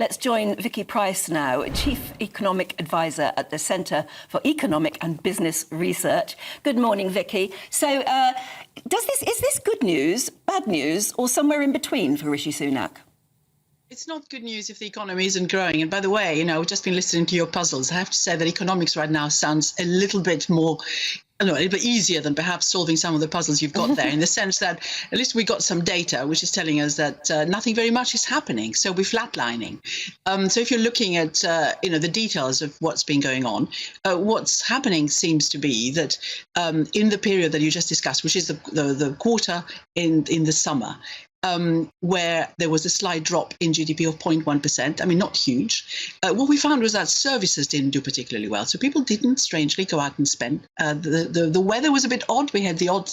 Let's join Vicky Pryce now, Chief Economic Advisor at the Centre for Economic and Business Research. Good morning, Vicky. So, is this good news, bad news, or somewhere in between for Rishi Sunak? It's not good news if the economy isn't growing. And by the way, I've just been listening to your puzzles. I have to say that economics right now sounds a little bit more, a little bit easier than perhaps solving some of the puzzles you've got there, in the sense that at least we got some data which is telling us that nothing very much is happening. So we're flatlining. So if you're looking at, the details of what's been going on, what's happening seems to be that in the period that you just discussed, which is the quarter in the summer, where there was a slight drop in GDP of 0.1%. I mean, not huge. What we found was that services didn't do particularly well. So people didn't, strangely, go out and spend. The weather was a bit odd. We had the odd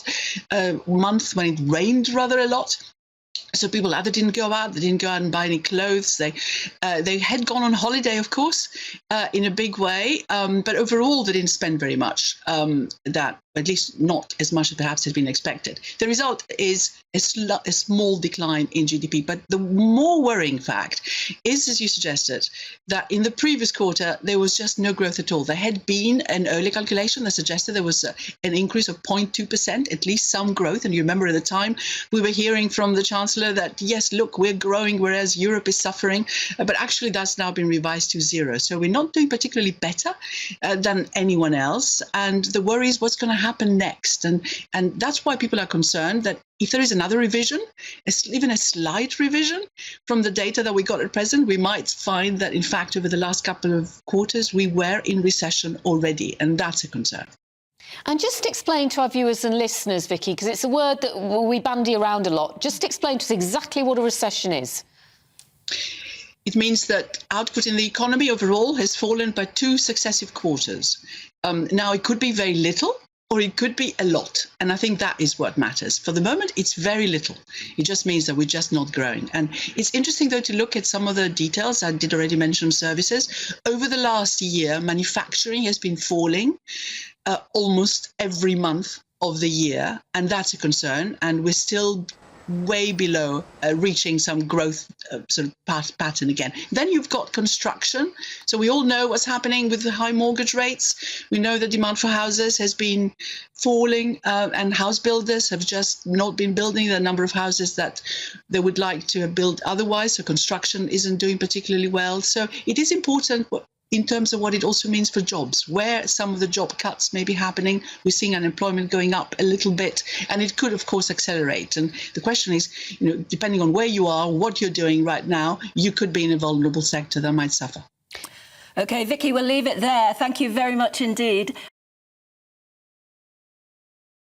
month when it rained rather a lot. So people either didn't go out, they didn't go out and buy any clothes. They had gone on holiday, of course, in a big way. But overall, they didn't spend very much, at least not as much as perhaps had been expected. The result is a small decline in GDP. But the more worrying fact is, as you suggested, that in the previous quarter, there was just no growth at all. There had been an early calculation that suggested there was an increase of 0.2%, at least some growth. And you remember at the time, we were hearing from the Chancellor that, yes, look, we're growing, whereas Europe is suffering. But actually, that's now been revised to zero. So we're not doing particularly better than anyone else. And the worry is what's going to happen next. And that's why people are concerned that if there is another revision, even a slight revision from the data that we got at present, we might find that, in fact, over the last couple of quarters, we were in recession already. And that's a concern. And just explain to our viewers and listeners, Vicky, because it's a word that we bandy around a lot. Just explain to us exactly what a recession is. It means that output in the economy overall has fallen by 2 successive quarters. Now, it could be very little, or it could be a lot. And I think that is what matters. For the moment, it's very little. It just means that we're just not growing. And it's interesting, though, to look at some of the details. I did already mention services. Over the last year, manufacturing has been falling almost every month of the year. And that's a concern. And we're still way below reaching some growth sort of pattern again. Then you've got construction. So we all know what's happening with the high mortgage rates. We know the demand for houses has been falling, and house builders have just not been building the number of houses that they would like to have built otherwise. So construction isn't doing particularly well. So it is important in terms of what it also means for jobs, where some of the job cuts may be happening. We're seeing unemployment going up a little bit, and it could, of course, accelerate. And the question is, depending on where you are, what you're doing right now, you could be in a vulnerable sector that might suffer. OK, Vicky, we'll leave it there. Thank you very much indeed.